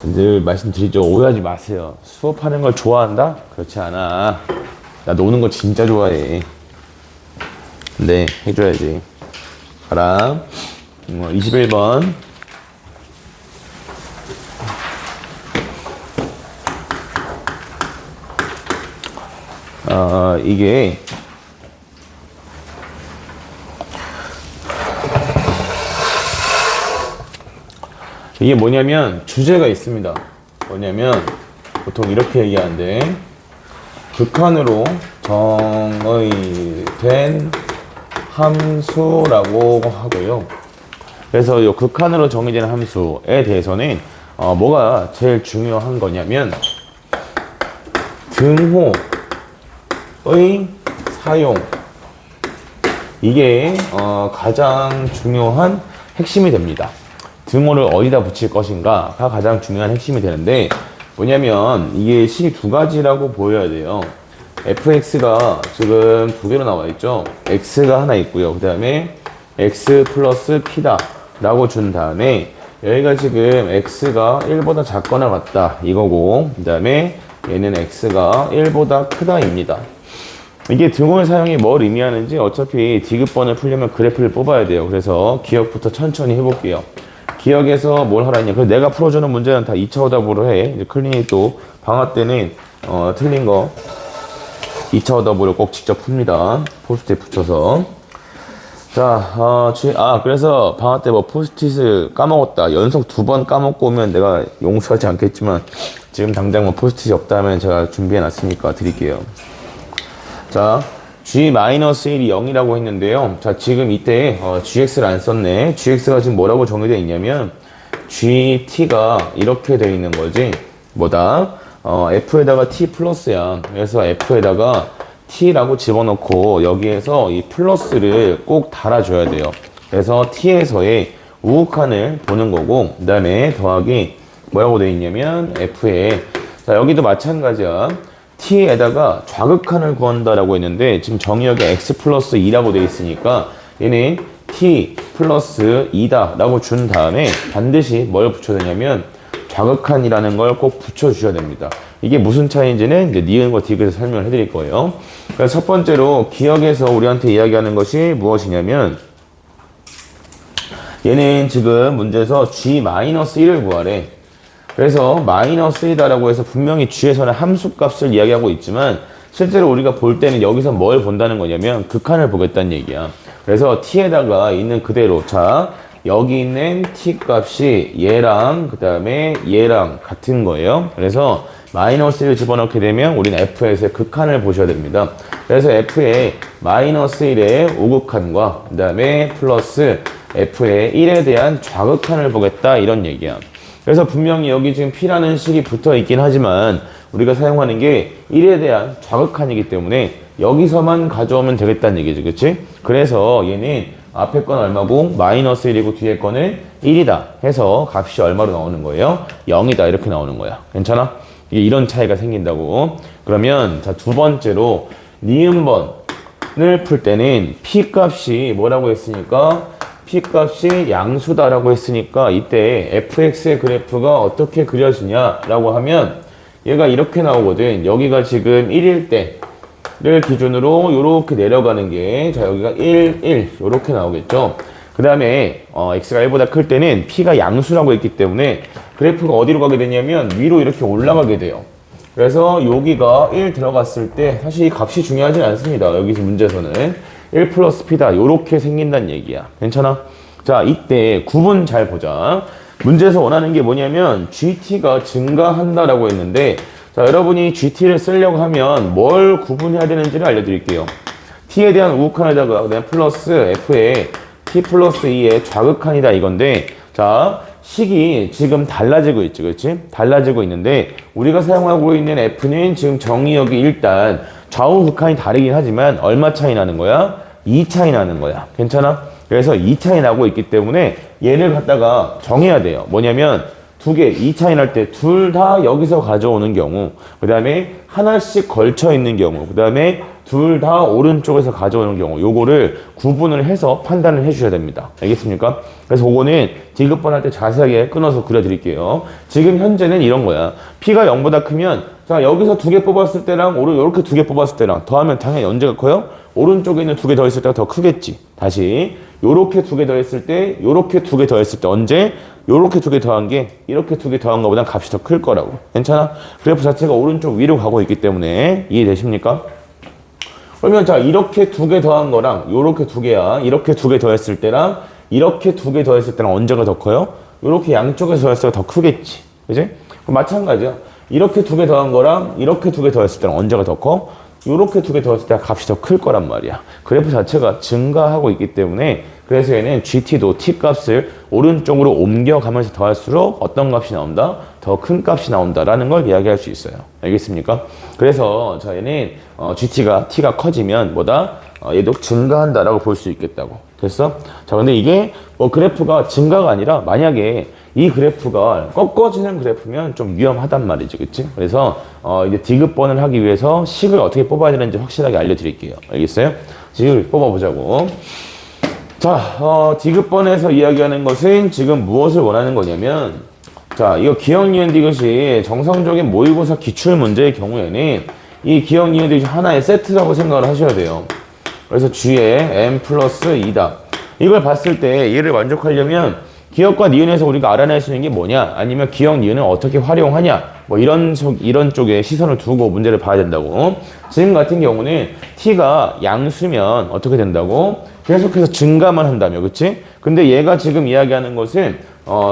늘 말씀드리죠. 오해하지 마세요. 수업하는 걸 좋아한다? 그렇지 않아. 나 노는 거 진짜 좋아해. 근데 해줘야지. 가라. 21번. 이게 뭐냐면 주제가 있습니다. 뭐냐면 보통 이렇게 얘기하는데 극한으로 정의된 함수라고 하고요. 그래서 이 극한으로 정의된 함수에 대해서는 뭐가 제일 중요한 거냐면 등호의 사용, 이게 가장 중요한 핵심이 됩니다. 등호를 어디다 붙일 것인가가 가장 중요한 핵심이 되는데, 뭐냐면 이게 식이 두 가지라고 보여야 돼요. fx가 지금 두 개로 나와 있죠. x가 하나 있고요. 그 다음에 x 플러스 p다 라고 준 다음에 여기가 지금 x가 1보다 작거나 같다 이거고, 그 다음에 얘는 x가 1보다 크다 입니다. 이게 등호의 사용이 뭘 의미하는지 어차피 디귿번을 풀려면 그래프를 뽑아야 돼요. 그래서 기억부터 천천히 해볼게요. 기억에서 뭘 하라 했냐. 그래서 내가 풀어주는 문제는 다 2차 오답으로 해. 이제 클린이 또 방학 때는 틀린 거 2차 오답으로 꼭 직접 풉니다. 포스트잇 붙여서. 자, 그래서 방학 때 뭐 포스트잇을 까먹었다, 연속 2번 까먹고 오면 내가 용서하지 않겠지만, 지금 당장 뭐 포스트잇이 없다면 제가 준비해 놨으니까 드릴게요. 자, g-1이 0이라고 했는데요. 자, 지금 이때 gx를 안 썼네. gx가 지금 뭐라고 정의되어 있냐면 gt가 이렇게 되어 있는 거지. 뭐다? f에다가 t 플러스야. 그래서 f에다가 t라고 집어넣고 여기에서 이 플러스를 꼭 달아줘야 돼요. 그래서 t에서의 우극한을 보는 거고, 그 다음에 더하기 뭐라고 되어 있냐면 f에, 자, 여기도 마찬가지야. t에다가 좌극한을 구한다라고 했는데 지금 정의역에 x 플러스 2라고 되어 있으니까 얘는 t 플러스 2다 라고 준 다음에 반드시 뭘 붙여야 되냐면 좌극한이라는 걸 꼭 붙여주셔야 됩니다. 이게 무슨 차이인지는 이제 니은과 디귿에서 설명을 해드릴 거예요. 그래서 첫 번째로 기억에서 우리한테 이야기하는 것이 무엇이냐면, 얘는 지금 문제에서 g-1을 구하래. 그래서 마이너스 1이다라고 해서 분명히 g에서는 함수값을 이야기하고 있지만 실제로 우리가 볼 때는 여기서 뭘 본다는 거냐면 극한을 보겠다는 얘기야. 그래서 t에다가 있는 그대로, 자, 여기 있는 t 값이 얘랑 그 다음에 얘랑 같은 거예요. 그래서 마이너스 1을 집어넣게 되면 우리는 f에서의 극한을 보셔야 됩니다. 그래서 f의 마이너스 1의 우극한과 그 다음에 플러스 f의 1에 대한 좌극한을 보겠다, 이런 얘기야. 그래서 분명히 여기 지금 P라는 식이 붙어 있긴 하지만 우리가 사용하는 게 1에 대한 좌극한이기 때문에 여기서만 가져오면 되겠다는 얘기죠. 그치? 그래서 얘는 앞에 건 얼마고 마이너스 1이고 뒤에 거는 1이다 해서 값이 얼마로 나오는 거예요? 0이다 이렇게 나오는 거야. 괜찮아? 이게 이런 차이가 생긴다고. 그러면 자, 두 번째로 니은번을 풀 때는 P 값이 뭐라고 했으니까 P값이 양수다라고 했으니까 이때 fx의 그래프가 어떻게 그려지냐라고 하면 얘가 이렇게 나오거든. 여기가 지금 1일 때를 기준으로 이렇게 내려가는 게, 자, 여기가 1, 1 이렇게 나오겠죠. 그 다음에 x가 1보다 클 때는 P가 양수라고 했기 때문에 그래프가 어디로 가게 되냐면 위로 이렇게 올라가게 돼요. 그래서 여기가 1 들어갔을 때 사실 이 값이 중요하진 않습니다. 여기 문제에서는 1 플러스 P다 요렇게 생긴다는 얘기야. 괜찮아? 자, 이때 구분 잘 보자. 문제에서 원하는 게 뭐냐면 GT가 증가한다라고 했는데, 자, 여러분이 GT를 쓰려고 하면 뭘 구분해야 되는지를 알려드릴게요. T에 대한 우극한에다가 그다음 플러스 F에 T 플러스 2의 좌극한이다 이건데, 자, 식이 지금 달라지고 있지, 그렇지? 달라지고 있는데 우리가 사용하고 있는 F는 지금 정의역이 일단 좌우 극한이 다르긴 하지만 얼마 차이 나는 거야? 2 차이 나는 거야. 괜찮아? 그래서 2 차이 나고 있기 때문에 얘를 갖다가 정해야 돼요. 뭐냐면 두 개, 2차이 날 때 둘 다 여기서 가져오는 경우, 그 다음에 하나씩 걸쳐 있는 경우, 그 다음에 둘 다 오른쪽에서 가져오는 경우, 요거를 구분을 해서 판단을 해주셔야 됩니다. 알겠습니까? 그래서 그거는 디귿번 할 때 자세하게 끊어서 그려드릴게요. 지금 현재는 이런 거야. P가 0보다 크면, 자, 여기서 두 개 뽑았을 때랑, 요렇게 두 개 뽑았을 때랑 더하면 당연히 언제가 커요? 오른쪽에 있는 두 개 더했을 때가 더 크겠지. 다시, 요렇게 두 개 더했을 때, 요렇게 두 개 더했을 때, 언제? 요렇게 두 개 더한 게 이렇게 두 개 더한 것보다 값이 더 클 거라고. 괜찮아? 그래프 자체가 오른쪽 위로 가고 있기 때문에 이해되십니까? 그러면 자, 이렇게 두 개 더한 거랑 요렇게 두 개야. 이렇게 두 개 더했을 때랑 이렇게 두 개 더했을 때랑 언제가 더 커요? 요렇게 양쪽에서 더했을 때가 더 크겠지. 그지? 마찬가지야. 이렇게 두 개 더한 거랑 이렇게 두 개 더했을 때랑 언제가 더 커? 요렇게 두 개 더했을 때 값이 더 클 거란 말이야. 그래프 자체가 증가하고 있기 때문에 그래서 얘는 GT도 T 값을 오른쪽으로 옮겨가면서 더할수록 어떤 값이 나온다? 더 큰 값이 나온다라는 걸 이야기할 수 있어요. 알겠습니까? 그래서 자, 얘는 GT가 T가 커지면 뭐다? 얘도 증가한다라고 볼 수 있겠다고. 됐어? 자, 근데 이게 뭐 그래프가 증가가 아니라 만약에 이 그래프가 꺾어지는 그래프면 좀 위험하단 말이지, 그치? 그래서 이제 디귿번을 하기 위해서 식을 어떻게 뽑아야 되는지 확실하게 알려드릴게요. 알겠어요? 식을 뽑아보자고. 자, 디귿번에서 이야기하는 것은 지금 무엇을 원하는 거냐면, 자, 이거 기억, 니은, 디귿이 정상적인 모의고사 기출 문제의 경우에는 이 기억, 니은, 디귿이 하나의 세트라고 생각을 하셔야 돼요. 그래서 G에 M 플러스 2다. 이걸 봤을 때 얘를 만족하려면 기억과 니은에서 우리가 알아낼 수 있는 게 뭐냐? 아니면 기억, 니은을 어떻게 활용하냐? 뭐 이런 쪽에 시선을 두고 문제를 봐야 된다고. 지금 같은 경우는 T가 양수면 어떻게 된다고? 계속해서 증가만 한다며, 그치? 근데 얘가 지금 이야기하는 것은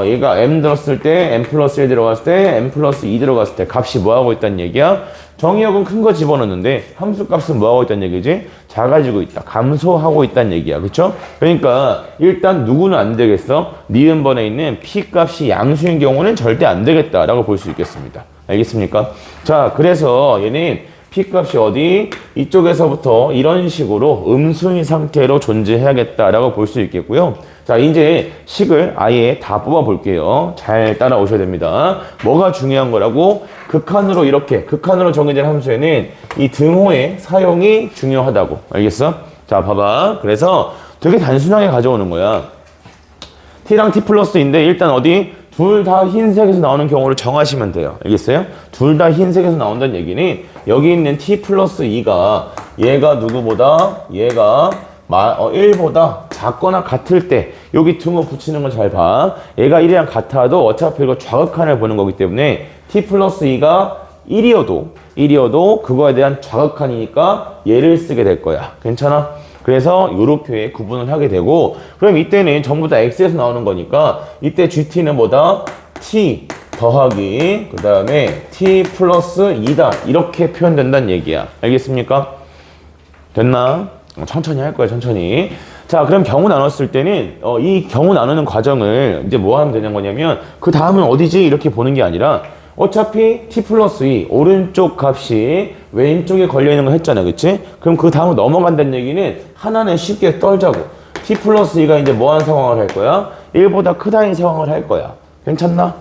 얘가 M 들었을 때, M 플러스 1 들어갔을 때, M 플러스 2 들어갔을 때 값이 뭐하고 있다는 얘기야? 정의역은 큰 거 집어넣는데 함수 값은 뭐하고 있다는 얘기지? 작아지고 있다. 감소하고 있다는 얘기야. 그쵸? 그러니까 일단 누구는 안 되겠어? 니은번에 있는 P 값이 양수인 경우는 절대 안 되겠다라고 볼 수 있겠습니다. 알겠습니까? 자, 그래서 얘는 P 값이 어디? 이쪽에서부터 이런 식으로 음수인 상태로 존재해야겠다라고 볼 수 있겠고요. 자, 이제 식을 아예 다 뽑아 볼게요. 잘 따라오셔야 됩니다. 뭐가 중요한 거라고? 극한으로 정해진 함수에는 이 등호의 사용이 중요하다고. 알겠어? 자, 봐봐. 그래서 되게 단순하게 가져오는 거야. T랑 T 플러스인데 일단 어디? 둘 다 흰색에서 나오는 경우를 정하시면 돼요. 알겠어요? 둘 다 흰색에서 나온다는 얘기는 여기 있는 T 플러스 2가 얘가 누구보다? 얘가 1보다 작거나 같을 때 여기 등호 붙이는 걸 잘 봐. 얘가 1이랑 같아도 어차피 이거 좌극한을 보는 거기 때문에 T 플러스 2가 1이어도 그거에 대한 좌극한이니까 얘를 쓰게 될 거야. 괜찮아? 그래서 이렇게 구분을 하게 되고 그럼 이때는 전부 다 X에서 나오는 거니까 이때 GT는 뭐다? T 더하기 그 다음에 T 플러스 2다 이렇게 표현된다는 얘기야. 알겠습니까? 됐나? 천천히 할 거야, 천천히. 자, 그럼 경우 나눴을 때는 이 경우 나누는 과정을 이제 뭐 하면 되는 거냐면 그 다음은 어디지? 이렇게 보는 게 아니라 어차피 T 플러스 2 오른쪽 값이 왼쪽에 걸려있는 거 했잖아, 그치? 그럼 그 다음으로 넘어간다는 얘기는 하나는 쉽게 떨자고 T 플러스 2가 이제 뭐 하는 상황을 할 거야? 1보다 크다인 상황을 할 거야. 괜찮나?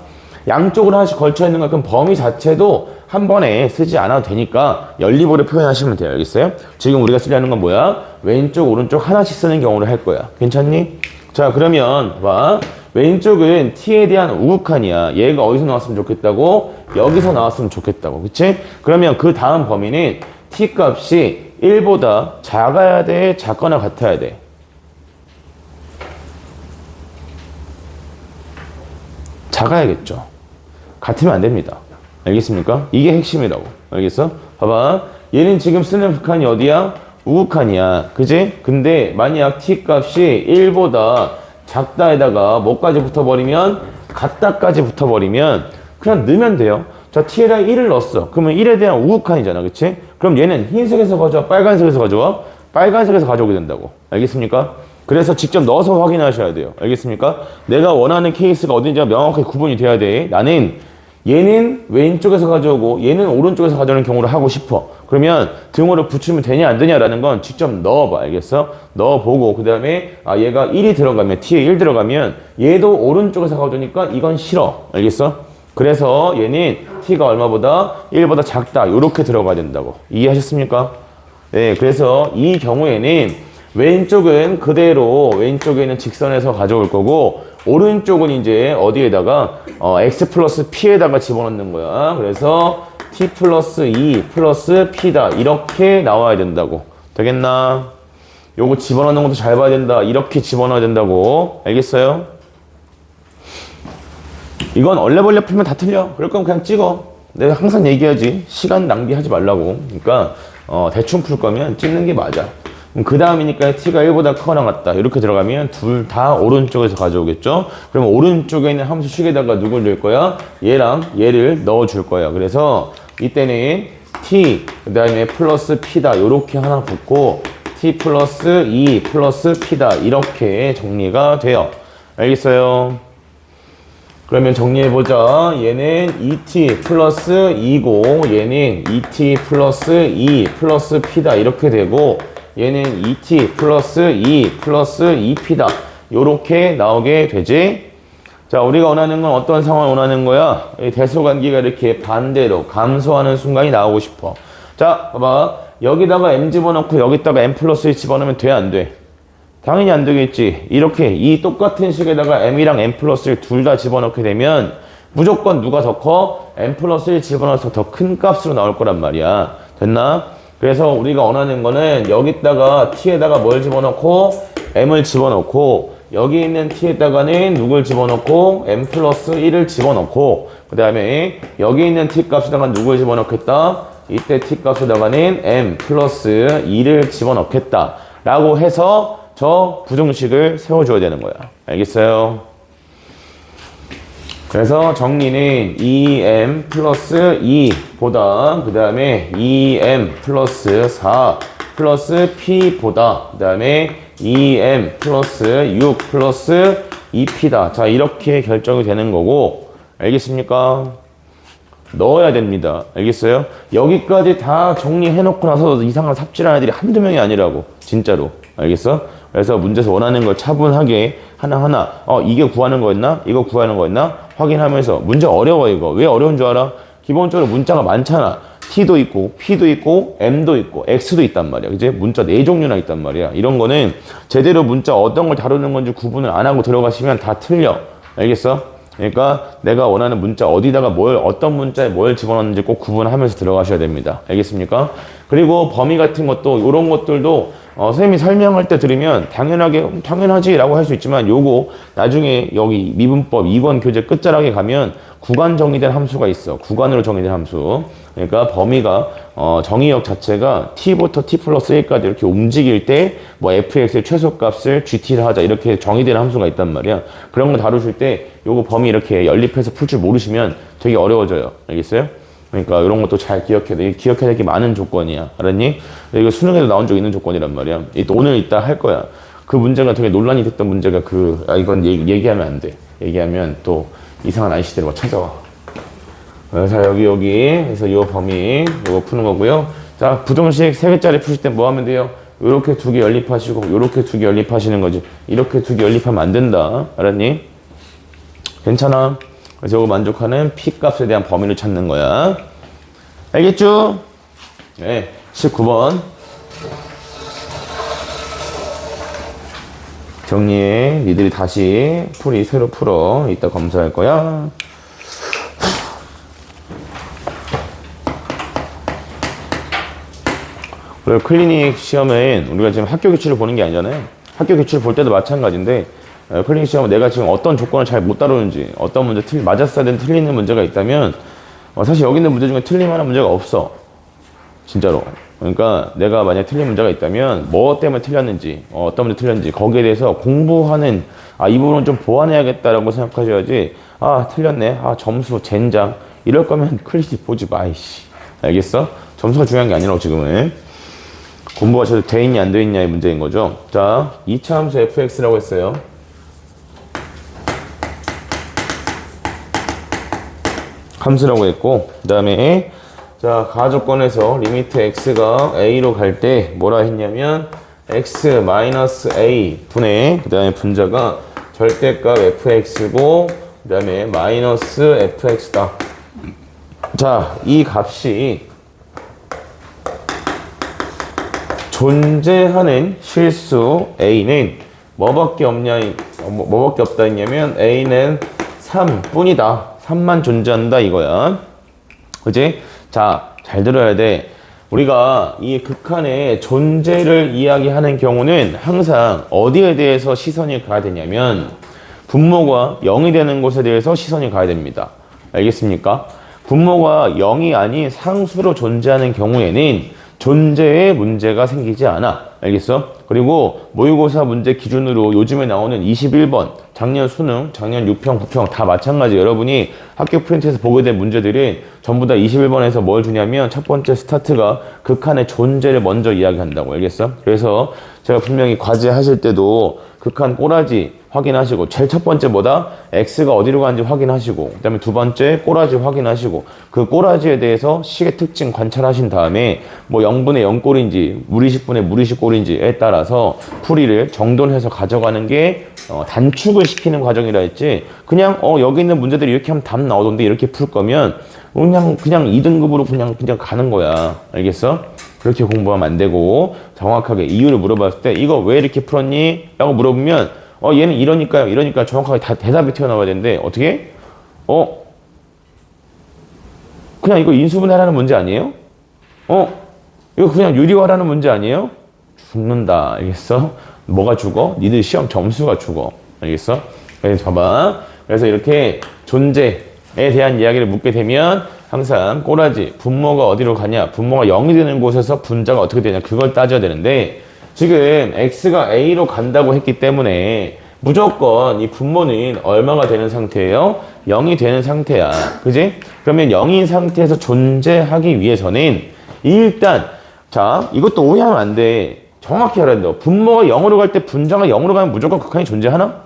양쪽으로 하나씩 걸쳐 있는 거 그럼 범위 자체도 한 번에 쓰지 않아도 되니까 연립으로 표현하시면 돼요. 알겠어요? 지금 우리가 쓰려는 건 뭐야? 왼쪽, 오른쪽 하나씩 쓰는 경우를 할 거야. 괜찮니? 자, 그러면 봐. 왼쪽은 T에 대한 우극한이야. 얘가 어디서 나왔으면 좋겠다고? 여기서 나왔으면 좋겠다고. 그치? 그러면 그 다음 범위는 T 값이 1보다 작아야 돼? 작거나 같아야 돼? 작아야겠죠. 같으면 안 됩니다. 알겠습니까? 이게 핵심이라고. 알겠어? 봐봐. 얘는 지금 쓰는 극한이 어디야? 우극한이야. 그지? 근데 만약 T 값이 1보다 작다에다가 뭐까지 붙어버리면 같다까지 붙어버리면 그냥 넣으면 돼요. 자, T에다 1을 넣었어. 그러면 1에 대한 우극한이잖아. 그치? 그럼 얘는 흰색에서 가져와? 빨간색에서 가져와? 빨간색에서 가져오게 된다고. 알겠습니까? 그래서 직접 넣어서 확인하셔야 돼요. 알겠습니까? 내가 원하는 케이스가 어딘지가 명확하게 구분이 돼야 돼. 나는 얘는 왼쪽에서 가져오고 얘는 오른쪽에서 가져오는 경우를 하고 싶어. 그러면 등호를 붙이면 되냐 안 되냐라는 건 직접 넣어봐. 알겠어? 넣어보고 그 다음에 얘가 1이 들어가면 T에 1 들어가면 얘도 오른쪽에서 가져오니까 이건 싫어. 알겠어? 그래서 얘는 t가 얼마보다 1보다 작다 이렇게 들어가야 된다고. 이해하셨습니까? 네, 그래서 이 경우에는 왼쪽은 그대로 왼쪽에는 직선에서 가져올 거고 오른쪽은 이제 어디에다가 x 플러스 p에다가 집어넣는 거야. 그래서 t 플러스 2 플러스 p다 이렇게 나와야 된다고. 되겠나? 요거 집어넣는 것도 잘 봐야 된다. 이렇게 집어넣어야 된다고. 알겠어요? 이건 얼레벌레 풀면 다 틀려. 그럴 거면 그냥 찍어. 내가 항상 얘기하지. 시간 낭비하지 말라고. 그러니까 대충 풀 거면 찍는 게 맞아. 그 다음이니까 t가 1보다 커나 같다. 이렇게 들어가면 둘 다 오른쪽에서 가져오겠죠? 그러면 오른쪽에 있는 함수 식에다가 누굴 넣을 거야? 얘랑 얘를 넣어줄 거야. 그래서 이때는 t, 그 다음에 플러스 p다. 이렇게 하나 붙고 t 플러스 2 플러스 p다. 이렇게 정리가 돼요. 알겠어요? 그러면 정리해보자. 얘는 2t 플러스 2고 얘는 2t 플러스 2 플러스 p다. 이렇게 되고 얘는 2t 플러스 2 플러스 2p다. 요렇게 나오게 되지. 자, 우리가 원하는 건 어떤 상황을 원하는 거야? 대소관계가 이렇게 반대로 감소하는 순간이 나오고 싶어. 자, 봐봐. 여기다가 m 집어넣고 여기다가 m 플러스 1 집어넣으면 돼, 안 돼? 당연히 안 되겠지. 이렇게 이 똑같은 식에다가 m이랑 m 플러스 1 둘 다 집어넣게 되면 무조건 누가 더 커? m 플러스 1 집어넣어서 더 큰 값으로 나올 거란 말이야. 됐나? 그래서 우리가 원하는 거는 여기다가 t에다가 뭘 집어넣고 m을 집어넣고 여기 있는 t에다가는 누굴 집어넣고 m 플러스 1을 집어넣고 그 다음에 여기 있는 t 값에다가 누굴 집어넣겠다? 이때 t 값에다가는 m 플러스 2를 집어넣겠다 라고 해서 저 부등식을 세워줘야 되는 거야. 알겠어요? 그래서 정리는 2m 플러스 2보다 그 다음에 2m 플러스 4 플러스 p보다 그 다음에 2m 플러스 6 플러스 2p다. 자, 이렇게 결정이 되는 거고 알겠습니까? 넣어야 됩니다. 알겠어요? 여기까지 다 정리해놓고 나서 이상한 삽질하는 애들이 한두 명이 아니라고. 진짜로. 알겠어? 그래서 문제에서 원하는 걸 차분하게 하나하나 이게 구하는 거였나? 이거 구하는 거였나? 확인하면서 문제 어려워 이거. 왜 어려운 줄 알아? 기본적으로 문자가 많잖아. t도 있고 p도 있고 m도 있고 x도 있단 말이야. 그치? 문자 4종류나 있단 말이야. 이런 거는 제대로 문자 어떤 걸 다루는 건지 구분을 안 하고 들어가시면 다 틀려. 알겠어? 그러니까 내가 원하는 문자 어디다가 어떤 문자에 뭘 집어넣는지 꼭 구분하면서 들어가셔야 됩니다. 알겠습니까? 그리고 범위 같은 것도 이런 것들도 선생님이 설명할 때 들으면 당연하지 라고 할 수 있지만 요거 나중에 여기 미분법 2권 교재 끝자락에 가면 구간 정의된 함수가 있어. 구간으로 정의된 함수. 그러니까 범위가 정의역 자체가 t부터 t 플러스 1까지 이렇게 움직일 때 뭐 fx의 최소값을 gt를 하자 이렇게 정의된 함수가 있단 말이야. 그런 거 다루실 때 요거 범위 이렇게 연립해서 풀 줄 모르시면 되게 어려워져요. 알겠어요? 그러니까 이런 것도 잘 기억해야 돼. 기억해야 될 게 많은 조건이야. 알았니? 이거 수능에도 나온 적 있는 조건이란 말이야. 오늘 이따 할 거야. 그 문제가 되게 논란이 됐던 문제가 이건 얘기하면 안 돼. 얘기하면 또 이상한 아이씨들이 막 찾아와. 자, 여기. 그래서 요 범위, 요거 푸는 거고요. 자, 부등식 3개짜리 푸실 때 뭐 하면 돼요? 요렇게 2개 연립하시고, 요렇게 2개 연립하시는 거지. 이렇게 2개 연립하면 안 된다. 알았니? 괜찮아? 그래서 이거 만족하는 p 값에 대한 범위를 찾는 거야. 알겠죠? 네, 19번. 정리해. 니들이 다시 새로 풀어. 이따 검사할 거야. 그리고 클리닉 시험은 우리가 지금 학교 기출을 보는 게 아니잖아요. 학교 기출 볼 때도 마찬가지인데 클리닉 시험은 내가 지금 어떤 조건을 잘 못 다루는지 어떤 문제 맞았어야 되는 틀리는 문제가 있다면 사실 여기 있는 문제 중에 틀릴만한 문제가 없어. 진짜로. 그러니까 내가 만약에 틀린 문제가 있다면 뭐 때문에 틀렸는지 어떤 문제 틀렸는지 거기에 대해서 공부하는 이 부분은 좀 보완해야겠다라고 생각하셔야지 틀렸네 점수 젠장 이럴 거면 클리닉 보지 마. 이씨. 알겠어? 점수가 중요한 게 아니라고 지금은. 공부가 제대로 돼 있냐 안 돼 있냐의 문제인 거죠. 자, 2차 함수 fx라고 했어요. 함수라고 했고 그 다음에 자, 가조건에서 리미트 x가 a로 갈 때 뭐라 했냐면 x-a 분의 그 다음에 분자가 절대값 fx고 그 다음에 마이너스 fx다. 자, 이 값이 존재하는 실수 a는 뭐밖에 없냐, 뭐밖에 없다 했냐면 a는 3뿐이다. 3만 존재한다 이거야. 그지? 자, 잘 들어야 돼. 우리가 이 극한의 존재를 이야기하는 경우는 항상 어디에 대해서 시선이 가야 되냐면 분모가 0이 되는 곳에 대해서 시선이 가야 됩니다. 알겠습니까? 분모가 0이 아닌 상수로 존재하는 경우에는 존재에 문제가 생기지 않아. 알겠어? 그리고 모의고사 문제 기준으로 요즘에 나오는 21번, 작년 수능, 작년 6평, 9평 다 마찬가지. 여러분이 학교 프린트에서 보게 된 문제들이 전부 다 21번에서 뭘 주냐면 첫 번째 스타트가 극한의 존재를 먼저 이야기한다고. 알겠어? 그래서 제가 분명히 과제 하실 때도 극한 꼬라지 확인하시고, 제일 첫 번째 뭐다? x가 어디로 가는지 확인하시고, 그 다음에 두 번째 꼬라지 확인하시고, 그 꼬라지에 대해서 식의 특징 관찰하신 다음에 뭐 0분의 0꼴인지 무리식분의 무리식꼴인지에 따라서 풀이를 정돈해서 가져가는 게 단축을 시키는 과정이라 했지, 그냥 여기 있는 문제들이 이렇게 하면 답 나오던데 이렇게 풀 거면 그냥 2등급으로 그냥 가는 거야. 알겠어? 그렇게 공부하면 안 되고 정확하게 이유를 물어봤을 때 이거 왜 이렇게 풀었니? 라고 물어보면 얘는 이러니까 정확하게 다 대답이 튀어나와야 되는데 어떻게? 그냥 이거 인수분해하라는 문제 아니에요? 이거 그냥 유리화라는 문제 아니에요? 죽는다. 알겠어? 뭐가 죽어? 니들 시험 점수가 죽어. 알겠어? 그래서 봐봐. 그래서 이렇게 존재에 대한 이야기를 묻게 되면 항상 꼬라지, 분모가 어디로 가냐, 분모가 0이 되는 곳에서 분자가 어떻게 되냐, 그걸 따져야 되는데 지금 x가 a로 간다고 했기 때문에 무조건 이 분모는 얼마가 되는 상태예요? 0이 되는 상태야. 그지? 그러면 0인 상태에서 존재하기 위해서는 일단, 자, 이것도 오해하면 안 돼. 정확히 알아야 돼. 분모가 0으로 갈 때 분자가 0으로 가면 무조건 극한이 존재하나?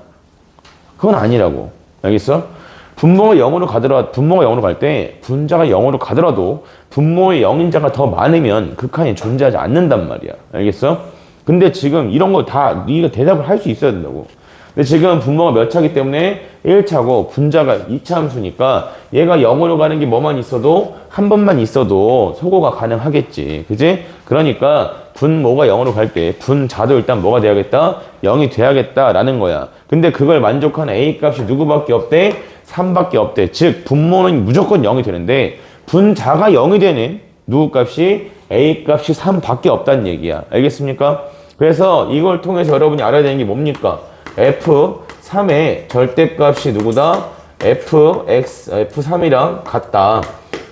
그건 아니라고. 알겠어? 분모가 0으로 갈 때 분자가 0으로 가더라도 분모의 0인자가 더 많으면 극한이 존재하지 않는단 말이야. 알겠어? 근데 지금 이런 거 다 네가 대답을 할 수 있어야 된다고. 근데 지금 분모가 몇 차기 때문에 1차고 분자가 2차 함수니까 얘가 0으로 가는 게 뭐만 있어도 한 번만 있어도 소거가 가능하겠지. 그지? 그러니까 분모가 0으로 갈 때 분자도 일단 뭐가 돼야겠다? 0이 돼야겠다라는 거야. 근데 그걸 만족하는 A 값이 누구밖에 없대? 3밖에 없대. 즉 분모는 무조건 0이 되는데 분자가 0이 되는 누구 값이? A 값이 3밖에 없다는 얘기야. 알겠습니까? 그래서 이걸 통해서 여러분이 알아야 되는 게 뭡니까? F3의 절대값이 누구다? F3이랑 같다.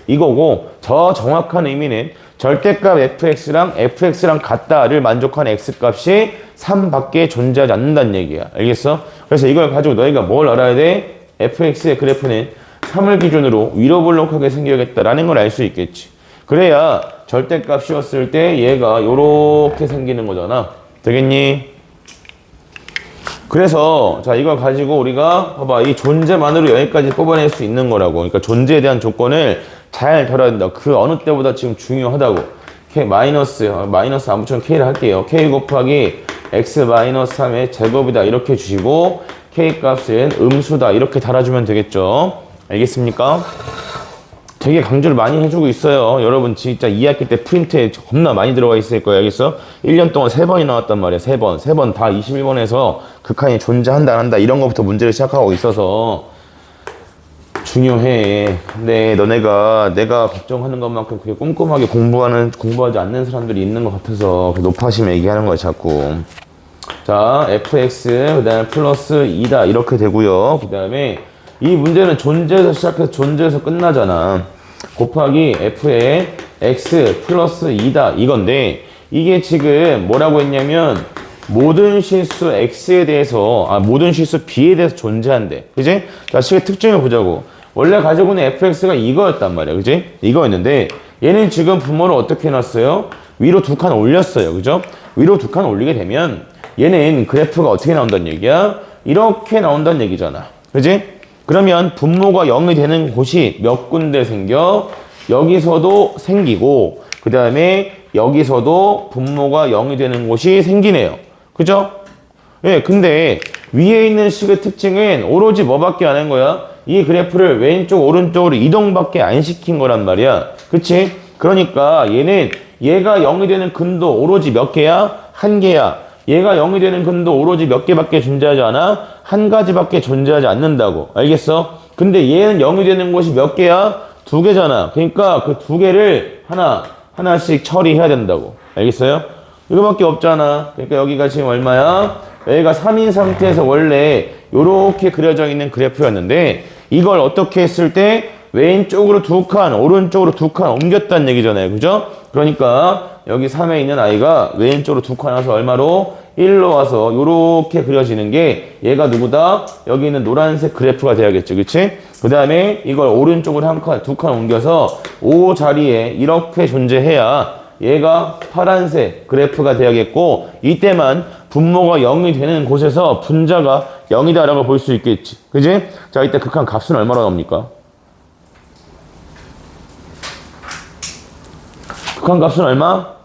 이거고, 저 정확한 의미는 절대값 fx랑 같다를 만족한 x값이 3밖에 존재하지 않는다는 얘기야. 알겠어? 그래서 이걸 가지고 너희가 뭘 알아야 돼? fx의 그래프는 3을 기준으로 위로 볼록하게 생겨야겠다라는 걸 알 수 있겠지. 그래야 절대값 씌웠을 때 얘가 요렇게 생기는 거잖아. 되겠니? 그래서 자, 이걸 가지고 우리가 봐봐, 이 존재만으로 여기까지 뽑아낼 수 있는 거라고. 그러니까 존재에 대한 조건을 잘 들어야 된다. 그 어느 때보다 지금 중요하다고. K 마이너스 안 붙이면 K를 할게요. K 곱하기 X 마이너스 3의 제곱이다 이렇게 주시고 K 값은 음수다 이렇게 달아주면 되겠죠. 알겠습니까? 되게 강조를 많이 해주고 있어요. 여러분 진짜 2학기 때 프린트에 겁나 많이 들어가 있을 거예요. 알겠어? 1년 동안 3번이 나왔단 말이야. 3번. 3번 다 21번에서 극한이 존재한다 안 한다 이런 것부터 문제를 시작하고 있어서 중요해. 근데 너네가 내가 걱정하는 것만큼 그렇게 꼼꼼하게 공부하지 않는 사람들이 있는 것 같아서 그 높아심에 얘기하는 거야 자꾸. 자, fx 그 다음에 플러스 2다 이렇게 되고요. 그 다음에 이 문제는 존재에서 시작해서 존재에서 끝나잖아. 곱하기 f의 x 플러스 2다 이건데 이게 지금 뭐라고 했냐면 모든 실수 x에 대해서 모든 실수 b에 대해서 존재한대. 그지? 자, 식의 특징을 보자고. 원래 가지고 있는 fx가 이거였단 말이야. 그지? 이거였는데 얘는 지금 분모를 어떻게 해놨어요? 위로 2칸 올렸어요. 그죠? 위로 2칸 올리게 되면 얘는 그래프가 어떻게 나온다는 얘기야? 이렇게 나온다는 얘기잖아. 그지? 그러면 분모가 0이 되는 곳이 몇 군데 생겨? 여기서도 생기고 그 다음에 여기서도 분모가 0이 되는 곳이 생기네요. 그죠? 예, 근데 위에 있는 식의 특징은 오로지 뭐밖에 안 한 거야? 이 그래프를 왼쪽 오른쪽으로 이동밖에 안 시킨 거란 말이야. 그치? 그러니까 얘가 0이 되는 근도 오로지 몇 개야? 한 개야. 얘가 0이 되는 근도 오로지 몇 개밖에 존재하지 않아? 한 가지밖에 존재하지 않는다고. 알겠어? 근데 얘는 0이 되는 곳이 몇 개야? 두 개잖아. 그러니까 그 두 개를 하나씩 처리해야 된다고. 알겠어요? 이거밖에 없잖아. 그러니까 여기가 지금 얼마야? 여기가 3인 상태에서 원래 요렇게 그려져 있는 그래프였는데 이걸 어떻게 했을 때 왼쪽으로 두 칸, 오른쪽으로 두 칸 옮겼다는 얘기잖아요. 그죠? 그러니까 여기 3에 있는 아이가 왼쪽으로 두 칸 와서 얼마로? 1로 와서 요렇게 그려지는 게 얘가 누구다? 여기 있는 노란색 그래프가 돼야겠죠. 그치? 그 다음에 이걸 오른쪽으로 한 칸, 두 칸 옮겨서 O 자리에 이렇게 존재해야 얘가 파란색 그래프가 돼야겠고 이때만 분모가 0이 되는 곳에서 분자가 0이다 라고 볼 수 있겠지. 그지? 자, 이때 극한 값은 얼마로 나옵니까? 극한 값은 얼마?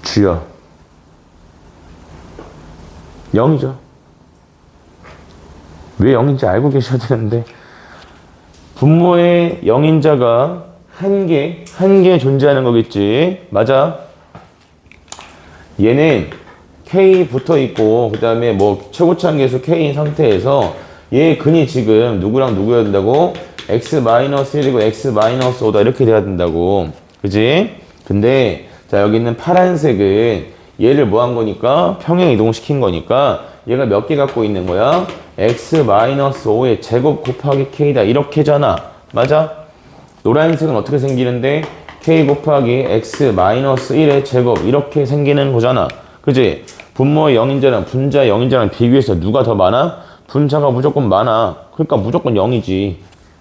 주여 0이죠. 왜 0인지 알고 계셔야 되는데 분모의 0인자가 한 개 존재하는 거겠지. 맞아. 얘는 K 붙어 있고 그 다음에 뭐 최고차항 계수 K인 상태에서 얘 근이 지금 누구랑 누구여야 된다고? X-1이고 X-5다 이렇게 돼야 된다고. 그지? 근데 자 여기 있는 파란색은 얘를 뭐 한 거니까 평행 이동시킨 거니까 얘가 몇 개 갖고 있는 거야? X-5의 제곱 곱하기 K다 이렇게잖아. 맞아? 노란색은 어떻게 생기는데 K 곱하기 X-1의 제곱 이렇게 생기는 거잖아. 그지? 분모의 0인자랑 분자의 0인자랑 비교해서 누가 더 많아? 분자가 무조건 많아. 그러니까 무조건 0이지.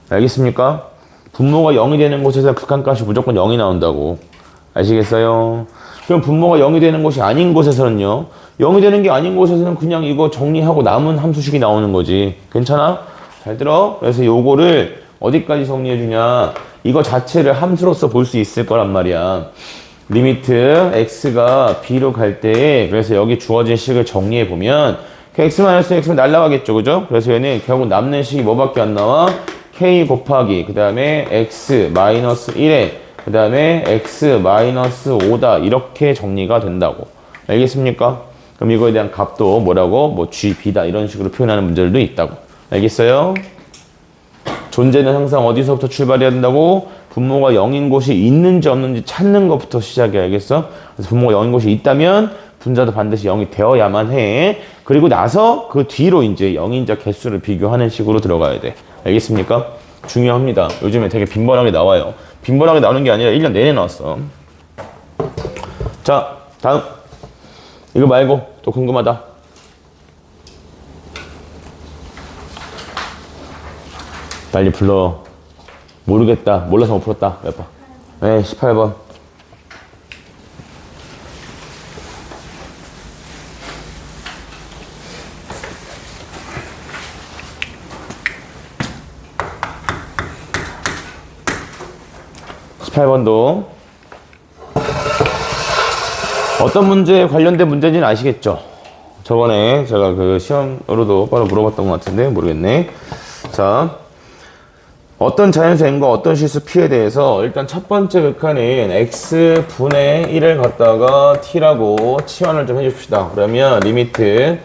알겠습니까? 분모가 0이 되는 곳에서 극한값이 무조건 0이 나온다고. 아시겠어요? 그럼 분모가 0이 되는 곳이 아닌 곳에서는요. 0이 되는 게 아닌 곳에서는 그냥 이거 정리하고 남은 함수식이 나오는 거지. 괜찮아? 잘 들어? 그래서 요거를 어디까지 정리해 주냐? 이거 자체를 함수로서 볼 수 있을 거란 말이야. 리미트 x가 b로 갈 때 그래서 여기 주어진 식을 정리해 보면 x-x는 날라가겠죠. 그죠? 그래서 얘는 결국 남는 식이 뭐밖에 안 나와? k 곱하기 그 다음에 x-1에 그 다음에 x-5다 이렇게 정리가 된다고. 알겠습니까? 그럼 이거에 대한 값도 뭐라고? 뭐 g, b다 이런 식으로 표현하는 문제들도 있다고. 알겠어요? 존재는 항상 어디서부터 출발해야 된다고? 분모가 0인 곳이 있는지 없는지 찾는 것부터 시작해. 알겠어? 그래서 분모가 0인 곳이 있다면 분자도 반드시 0이 되어야만 해. 그리고 나서 그 뒤로 이제 0인자 개수를 비교하는 식으로 들어가야 돼. 알겠습니까? 중요합니다. 요즘에 되게 빈번하게 나와요. 빈번하게 나오는 게 아니라 1년 내내 나왔어. 자, 다음. 이거 말고 또 궁금하다. 빨리 불러. 모르겠다. 몰라서 못 풀었다. 몇 번? 네, 18번. (18번도) 어떤 문제에 관련된 문제인지는 아시겠죠? 저번에 제가 그 시험으로도 바로 물어봤던 것 같은데 모르겠네. 자, 어떤 자연수 n과 어떤 실수 p에 대해서 일단 첫 번째 극한은 x분의 1을 갖다가 t라고 치환을 좀 해줍시다. 그러면 리미트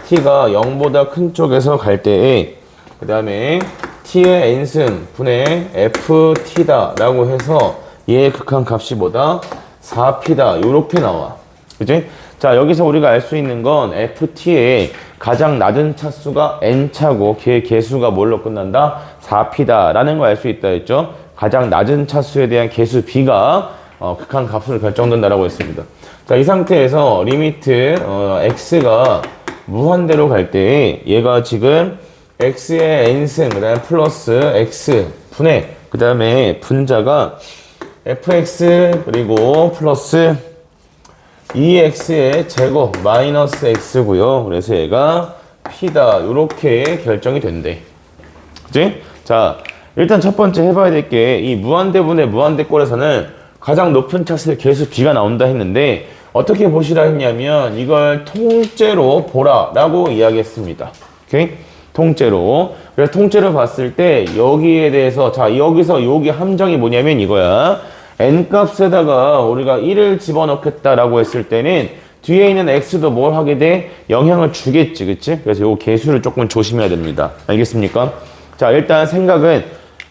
t가 0보다 큰 쪽에서 갈 때에 그 다음에 t의 n승 분의 ft다 라고 해서 얘의 극한 값이 뭐다? 4p다 요렇게 나와. 그치? 자, 여기서 우리가 알 수 있는 건 ft의 가장 낮은 차수가 n차고 걔의 개수가 뭘로 끝난다? 4p다 라는 걸 알 수 있다 했죠. 가장 낮은 차수에 대한 개수 b가 극한 값으로 결정된다라고 했습니다. 자, 이 상태에서 리미트 x가 무한대로 갈 때 얘가 지금 x의 n승 그 다음에 플러스 x 분의 그 다음에 분자가 fx 그리고 플러스 2x의 제곱 마이너스 x고요. 그래서 얘가 p다 요렇게 결정이 된대. 그치? 자, 일단 첫 번째 해봐야 될 게 이 무한대분의 무한대꼴에서는 가장 높은 차수의 개수 b가 나온다 했는데 어떻게 보시라 했냐면 이걸 통째로 보라 라고 이야기했습니다. 오케이? 통째로. 그래서 통째로 봤을 때 여기에 대해서 자 여기서 여기 함정이 뭐냐면 이거야. n값에다가 우리가 1을 집어넣겠다라고 했을 때는 뒤에 있는 x도 뭘 하게 돼? 영향을 주겠지, 그치? 그래서 요 개수를 조금 조심해야 됩니다. 알겠습니까? 자, 일단 생각은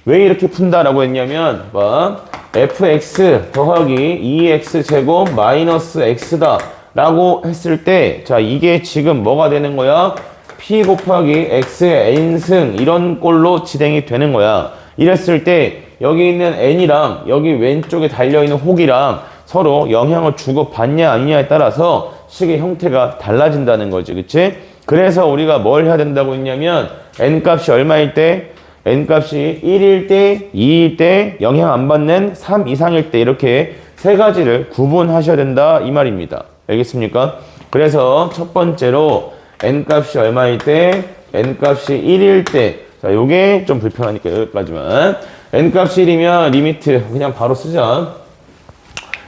왜 이렇게 푼다라고 했냐면 봐, fx 더하기 2x 제곱 마이너스 x다 라고 했을 때 자, 이게 지금 뭐가 되는 거야? p 곱하기 x의 n승 이런 꼴로 진행이 되는 거야. 이랬을 때 여기 있는 n이랑 여기 왼쪽에 달려있는 혹이랑 서로 영향을 주고 받냐 아니냐에 따라서 식의 형태가 달라진다는 거지, 그치? 그래서 우리가 뭘 해야 된다고 했냐면 n값이 얼마일 때? n값이 1일 때, 2일 때, 영향 안 받는 3 이상일 때 이렇게 세 가지를 구분하셔야 된다 이 말입니다. 알겠습니까? 그래서 첫 번째로 n값이 얼마일 때, n값이 1일 때, 자, 요게 좀 불편하니까 여기까지만. n값이 1이면 리미트 그냥 바로 쓰자.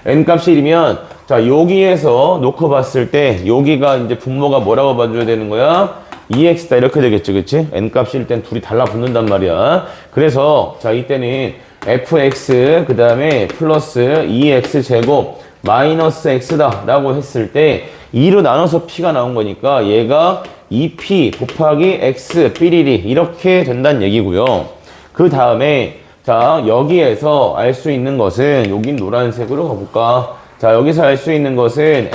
n값이 1이면 자, 여기에서 놓고 봤을 때 여기가 이제 분모가 뭐라고 봐줘야 되는 거야? 2x다 이렇게 되겠지, 그치? n값이 1 땐 둘이 달라붙는단 말이야. 그래서 자, 이때는 fx 그 다음에 플러스 2x 제곱 마이너스 x다 라고 했을 때 2로 나눠서 p가 나온 거니까 얘가 2p 곱하기 x 삐리리 이렇게 된다는 얘기고요. 그 다음에 자, 여기에서 알 수 있는 것은 여긴 노란색으로 가볼까? 자, 여기서 알 수 있는 것은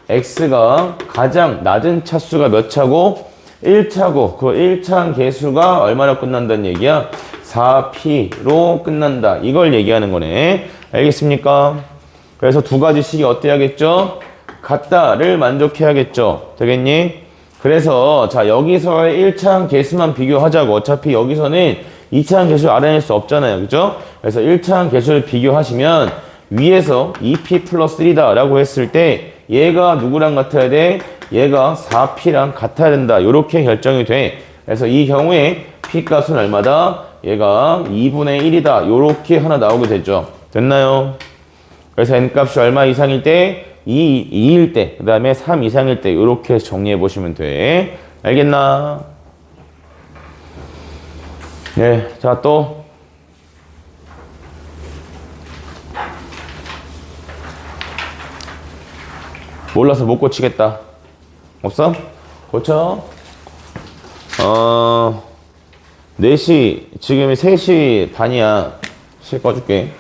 fx가 가장 낮은 차수가 몇 차고? 1차고 그 1차항 개수가 얼마나 끝난다는 얘기야? 4p로 끝난다. 이걸 얘기하는 거네. 알겠습니까? 그래서 두 가지 식이 어때야겠죠? 같다를 만족해야겠죠. 되겠니? 그래서 자, 여기서의 1차항 개수만 비교하자고. 어차피 여기서는 2차항 개수를 알아낼 수 없잖아요. 그죠? 그래서 1차항 개수를 비교하시면 위에서 2p 플러스 1이다 라고 했을 때 얘가 누구랑 같아야 돼? 얘가 4p랑 같아야 된다. 이렇게 결정이 돼. 그래서 이 경우에 p 값은 얼마다? 얘가 2분의 1이다. 이렇게 하나 나오게 되죠. 됐나요? 그래서 n 값이 얼마 이상일 때? 2일 때, 그 다음에 3 이상일 때 이렇게 정리해 보시면 돼. 알겠나? 네, 자, 또. 몰라서 못 고치겠다. 없어? 고쳐. 4시, 지금이 3시 반이야. 실 꺼줄게.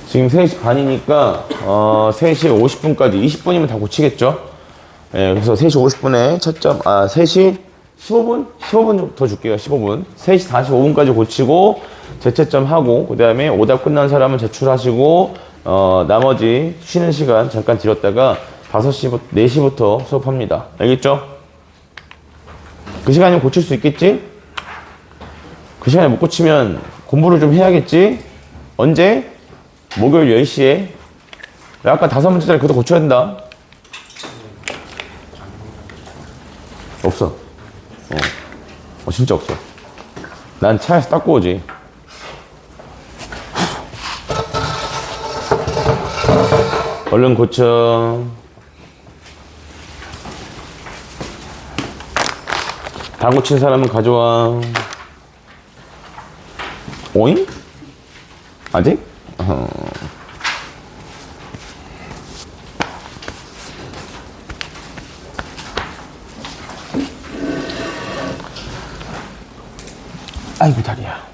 지금 3시 반이니까, 3시 50분까지, 20분이면 다 고치겠죠? 예, 그래서 3시 50분에 첫 점, 3시 15분? 15분 더 줄게요, 15분. 3시 45분까지 고치고, 재채점 하고, 그 다음에 오답 끝난 사람은 제출하시고, 나머지 쉬는 시간 잠깐 드렸다가 5시부터, 4시부터 수업합니다. 알겠죠? 그 시간이면 고칠 수 있겠지? 그 시간에 못 고치면 공부를 좀 해야겠지? 언제? 목요일 10시에. 아까 5문제짜리 그것도 고쳐야 된다. 없어. 진짜 없어. 난 차에서 닦고 오지. 얼른 고쳐. 다 고친 사람은 가져와. 오잉? 아직? 아이고 다리야.